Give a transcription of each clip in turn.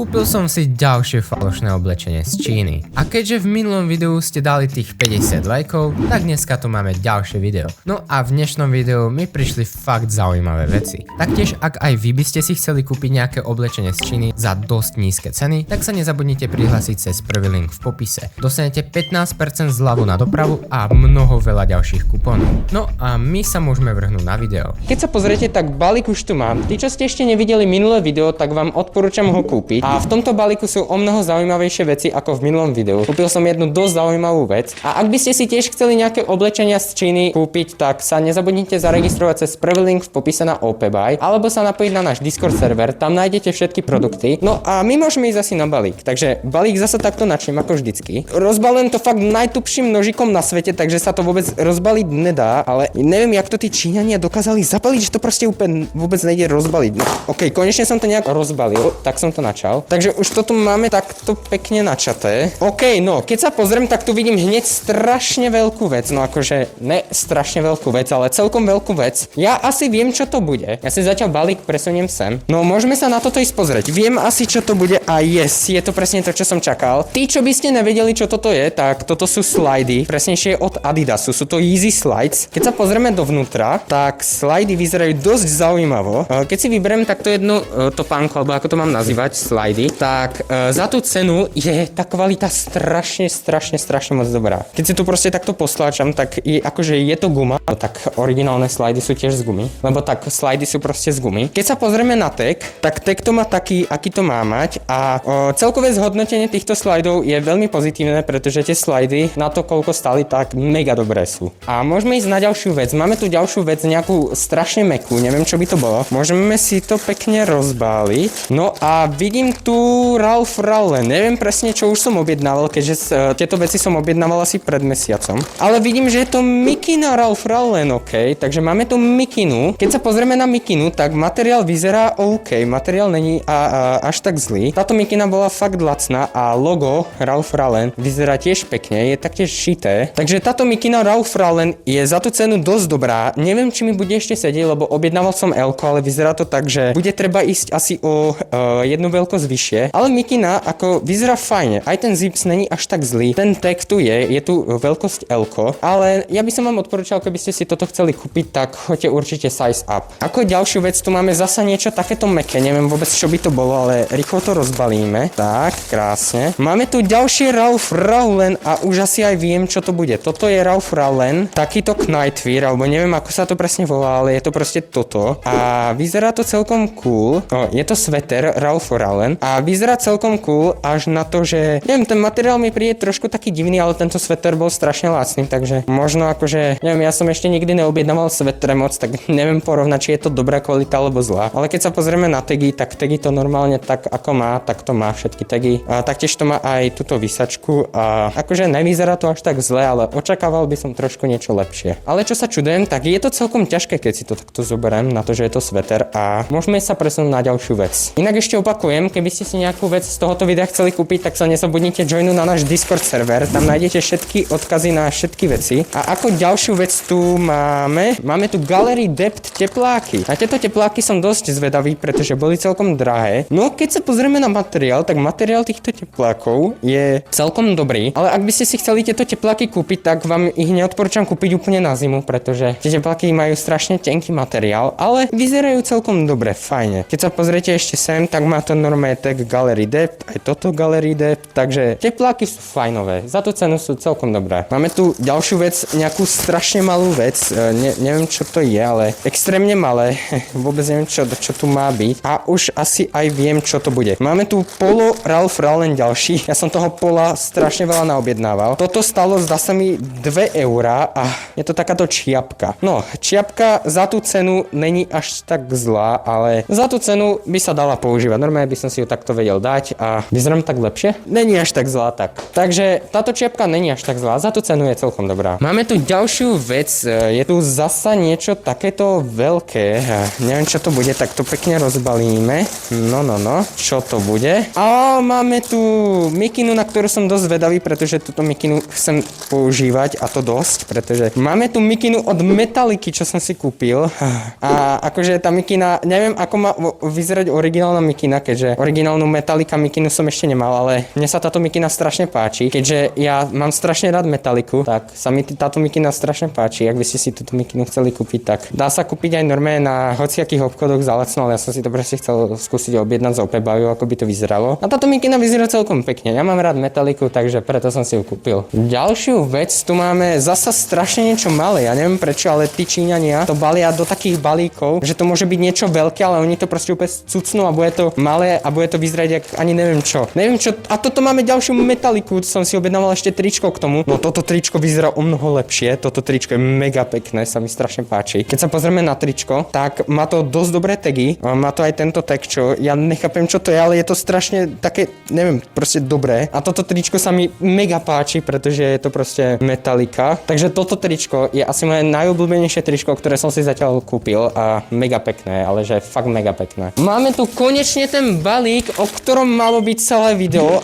Kúpil som si ďalšie falošné oblečenie z Číny. A keďže v minulom videu ste dali tých 50 lajkov, tak dneska tu máme ďalšie video. No a v dnešnom videu mi prišli fakt zaujímavé veci. Taktiež ak aj vy by ste si chceli kúpiť nejaké oblečenie z Číny za dosť nízke ceny, tak sa nezabudnite prihlásiť cez prvý link v popise. Dostanete 15% zľavu na dopravu a mnoho veľa ďalších kupónov. No a my sa môžeme vrhnúť na video. Keď sa pozriete, tak balík už tu mám. Tí, čo ste ešte nevideli minulé video, tak vám odporúčam ho kúpiť. A v tomto balíku sú o mnoho zaujímavejšie veci ako v minulom videu. Kúpil som jednu dosť zaujímavú vec. A ak by ste si tiež chceli nejaké oblečenia z Číny kúpiť, tak sa nezabudnite zaregistrovať cez prvý link v popise na OPBuy, alebo sa napojiť na náš Discord server, tam nájdete všetky produkty. No a my môžeme ísť asi na balík. Takže balík zasa takto načnem ako vždycky. Rozbalujem to fakt najtupším nožikom na svete, takže sa to vôbec rozbaliť nedá, ale neviem, jak to tí Číňania dokázali zabaliť, že to proste úplne vôbec nejde rozbaliť. No, OK, konečne som to nejak rozbalil, tak som to načal. Takže už to tu máme takto pekne načaté. OK, no, keď sa pozriem, tak tu vidím hneď strašne veľkú vec. No akože, ne strašne veľkú vec, ale celkom veľkú vec. Ja asi viem, čo to bude. Ja si zatiaľ balík presuniem sem. No, môžeme sa na toto ísť pozrieť. Viem asi, čo to bude a yes, je to presne to, čo som čakal. Tí, čo by ste nevedeli, čo toto je, tak toto sú slidy, presnejšie od Adidasu. Sú to Yeezy Slides. Keď sa pozrieme dovnútra, tak slidy vyzerajú dosť zaujímavo. Keď si vyberiem takto jednu topánku, alebo ako to mám nazývať, slidy, tak za tú cenu je tá kvalita strašne moc dobrá. Keď si tu proste takto postláčam, tak akože je to guma, tak originálne slidy sú tiež z gumy, lebo tak slidy sú proste z gumy. Keď sa pozrieme na tag, tak tag to má taký, aký to má mať a celkové zhodnotenie týchto slidov je veľmi pozitívne, pretože tie slidy na to, koľko stali, tak mega dobré sú. A môžeme ísť na ďalšiu vec. Máme tu ďalšiu vec, nejakú strašne mäkkú, neviem, čo by to bolo. Môžeme si to pekne rozbáliť. No a vidím tu Ralph Lauren. Neviem presne, čo už som objednával, keďže tieto veci som objednával asi pred mesiacom. Ale vidím, že je to mikina Ralph Lauren, OK. Takže máme tu mikinu. Keď sa pozrieme na mikinu, tak materiál vyzerá OK. Materiál není až tak zlý. Táto mikina bola fakt lacná a logo Ralph Lauren vyzerá tiež pekne, je taktiež šité. Takže táto mikina Ralph Lauren je za tú cenu dosť dobrá. Neviem, či mi bude ešte sedieť, lebo objednával som L-ko, ale vyzerá to tak, že bude treba ísť asi o jednu veľkosť vyššie. Ale mikina ako vyzerá fajne. Aj ten zips není až tak zlý. Ten tag tu je tu veľkosť L-ko, ale ja by som vám odporúčal, keby ste si toto chceli kúpiť, tak choďte určite size up. Ako ďalšiu vec tu máme zasa niečo takéto mäkké, neviem vôbec, čo by to bolo, ale rýchlo to rozbalíme. Tak, krásne. Máme tu ďalšie Ralph Lauren a už asi aj viem, čo to bude. Toto je Ralph Lauren, takýto knightwear, alebo neviem, ako sa to presne volá, ale je to proste toto. A vyzerá to celkom cool. Je to sveter Ralph Lauren a vyzerá celkom cool až na to, že neviem, ten materiál mi príde trošku taký divný, ale tento sveter bol strašne lacný, takže možno akože, neviem, ja som ešte nikdy neobjednával svetre moc, tak neviem porovnať, či je to dobrá kvalita alebo zlá. Ale keď sa pozrieme na tagy, tak tagy to normálne tak ako má, tak to má všetky tagy. A taktiež to má aj túto vysačku a akože nevyzerá to až tak zle, ale očakával by som trošku niečo lepšie. Ale čo sa čudujem, tak je to celkom ťažké, keď si to takto zoberiem na to, že je to sveter a môžeme sa presunúť na ďalšiu vec. Inak ešte opakujem, keby ste si nejakú vec z tohoto videa chceli kúpiť, tak sa nezabudnite joinúť na náš Discord server, tam nájdete všetky odkazy na všetky veci. A ako ďalšiu vec tu máme tu Gallery Depth tepláky. Na tieto tepláky som dosť zvedavý, pretože boli celkom drahé. No keď sa pozrieme na materiál, tak materiál týchto teplákov je celkom dobrý, ale ak by ste si chceli tieto tepláky kúpiť, tak vám ich neodporúčam kúpiť úplne na zimu, pretože tie tepláky majú strašne tenký materiál, ale vyzerajú celkom dobre, fajne. Keď sa pozriete ešte sem, tak má to normálne tag Gallery Depth, aj toto Gallery Depth, takže tepláky sú fajnové, za tú cenu sú celkom dobré. Máme tu ďalšiu vec, nejakú strašne malú vec, neviem čo to je, ale extrémne malé, vôbec neviem čo tu má byť a už asi aj viem čo to bude. Máme tu polo Ralph Lauren ďalší, ja som toho pola strašne veľa naobjednával. Toto stalo, zdá sa mi 2 eurá a je to takáto čiapka. No, čiapka za tú cenu není až tak zlá, ale za tú cenu by sa dala používať. Normálne by som si ju takto vedel dať a vyzerám tak lepšie. Není až tak zlá tak. Takže táto čiapka není až tak zlá, za tú cenu je celkom dobrá. Máme tu ďalšiu vec, je tu zasa niečo takéto veľké. Neviem čo to bude, tak to pekne rozbalíme. No. Čo to bude? A máme tu mikinu, na ktorú som dosť vedavý, pretože túto mikinu chcem používať a to dosť, pretože máme tu mikinu od Metalliky, čo som si kúpil. A akože tá mikina, neviem ako má vyzerať originálna mikina, keďže originálnu Metallica mikinu som ešte nemal, ale mne sa táto mikina strašne páči. Keďže ja mám strašne rád Metalliku, tak sa mi táto mikina strašne páči. Ak by ste si túto mikinu chceli kúpiť, tak dá sa kúpiť aj normálne na hociakých obchodoch za lacno, ale ja som si to proste chcel skúsiť objednať z OP Buyu, ako by to vyzeralo. A táto mikina vyzerá celkom pekne. Ja mám rád Metalliku, takže preto som si ju kúpil. Ďalšiu vec tu máme zasa strašne niečo malé. Ja neviem prečo, ale tí Číňania to balia do takých balíkov, že to môže byť niečo veľké, ale oni to proste úplne cucnú a bude to malé a bude to vyzerať jak ani neviem čo. Neviem čo. A toto máme ďalšiu Metalliku, som si objednával ešte tričko k tomu. No toto tričko vyzerá o mnoho lepšie. Toto tričko je mega pekné, sa mi strašne páči. Keď sa pozrieme na tričko, tak má to dosť dobré tagy. Má to aj tento tag, čo ja nechápem čo to je, ale je to strašne také, neviem, proste dobré. A toto tričko sa mi mega páči, pretože je to proste Metallica. Takže toto tričko je asi moje najobľúbenejšie tričko, ktoré som si zatiaľ kúpil a mega pekné, ale že fakt mega pekné. Máme tu konečne ten balík, o ktorom malo byť celé video.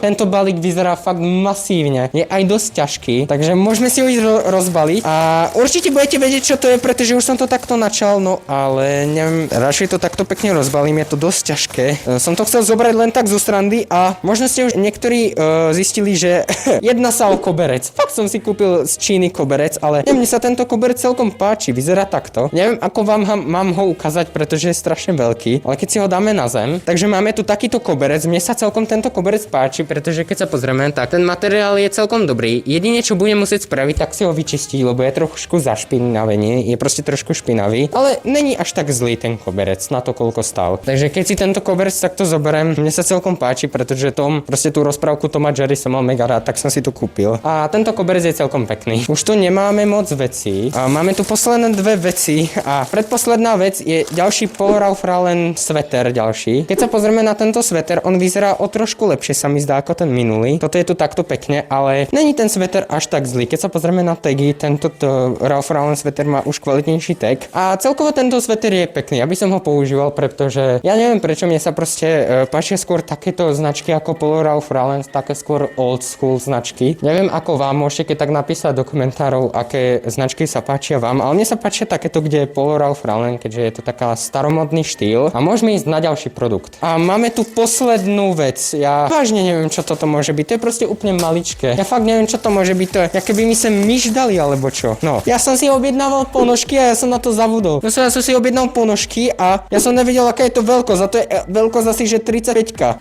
Tento balík vyzerá fakt masívne. Je aj dosť ťažký, takže môžeme si ho ísť rozbaliť. A určite budete vedieť, čo to je, pretože už som to takto načal, no ale neviem, radšej to takto pekne rozbalím, je to dosť ťažké. Som to chcel zobrať len tak zo srandy a možno ste už niektorí zistili, že jedná sa o koberec. Fakt som si kúpil z Číny koberec, ale mne sa tento koberec celkom páči, vyzerá takto. Neviem, ako vám mám ho ukázať, pretože je strašne veľký, ale keď si ho dáme na zem, takže máme tu takýto koberec. Mne sa celkom tento koberec páči, pretože keď sa pozrieme, tak ten materiál je celkom dobrý. Jedine čo budem musieť spraviť, tak si ho vyčistiť, lebo je trošku zašpinavený, je proste trošku špinavý, ale není až tak zlý ten koberec na to, koľko stál. Takže keď si tento koberec takto zoberiem, mne sa celkom páči, pretože proste tú rozprávku Toma Jerry som mal mega rád, tak som si to kúpil. A tento koberec je celkom pekný. Už tu nemáme moc vecí. A máme tu posledné dve veci a predposledná vec je ďalší Paul Ralph Lauren sveter ďalší. Keď sa pozrieme na tento sveter, on vyzerá o trošku lepšie sa mi zdá ako ten minulý. Toto je tu takto pekne, ale není ten sveter až tak zlý. Keď sa pozrieme na tagy, tento Ralph Lauren sveter má už kvalitnejší tag. A celkovo tento sveter je pekný. Aby som ho používal, pretože ja neviem prečo mne sa proste páčia skôr takéto značky ako Paul Ralph Lauren, také skôr old school značky. Neviem ako vám, môžete keď tak napísať do komentárov, aké značky sa páčia vám, ale mne sa páčia takéto, kde je Paul Ralph Lauren, keďže je to taká staromodný štýl. A môžeme ísť na ďalší produkt. A máme tu poslednú vec. Ja vážne neviem, čo toto môže byť. To je proste úplne maličké. Ja fakt neviem, čo to môže byť. To je, aké by mi sem myš dali alebo čo. No, ja som si objednával ponožky a ja som na to zabudol. Ja som si objednal ponožky a ja som nevedel, aká je to veľkosť. A to je veľkosť asi že 35.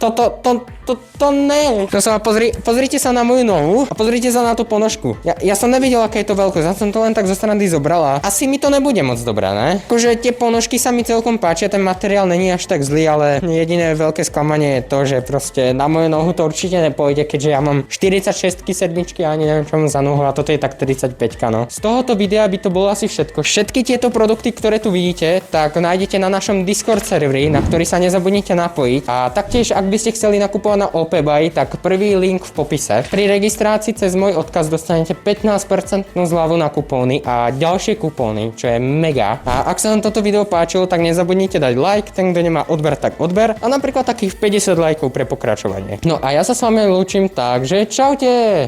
To ne. To sa pozrite sa na moju nohu a pozrite sa na tú ponožku. Ja som nevedel, aká je to veľkosť. Ja som to len tak zo strany zobrala. Asi mi to nebude moc dobré, ne? Akože tie ponožky sa mi celkom páčia, ten materiál není až tak zlý, ale jediné veľké sklamanie je to, že proste na moju nohu to určite nepôjde, keďže ja mám 46 sedmičky a ani neviem čo mám za nohu a toto je tak 35, no. Z tohoto videa by to bolo asi všetko. Všetky tieto produkty, ktoré tu vidíte, tak nájdete na našom Discord serveri, na ktorý sa nezabudnite napojiť. A taktiež, ak by ste chceli nakupovať na OP Buy, tak prvý link v popise. Pri registrácii cez môj odkaz dostanete 15% zľavu na kupóny a ďalšie kupóny, čo je mega. A ak sa vám toto video páčilo, tak nezabudnite dať like, ten kto nemá odber, tak odber a napríklad takých 50 lajkov pre pokračovanie. No a ja sa s vami lúčim, takže čaute!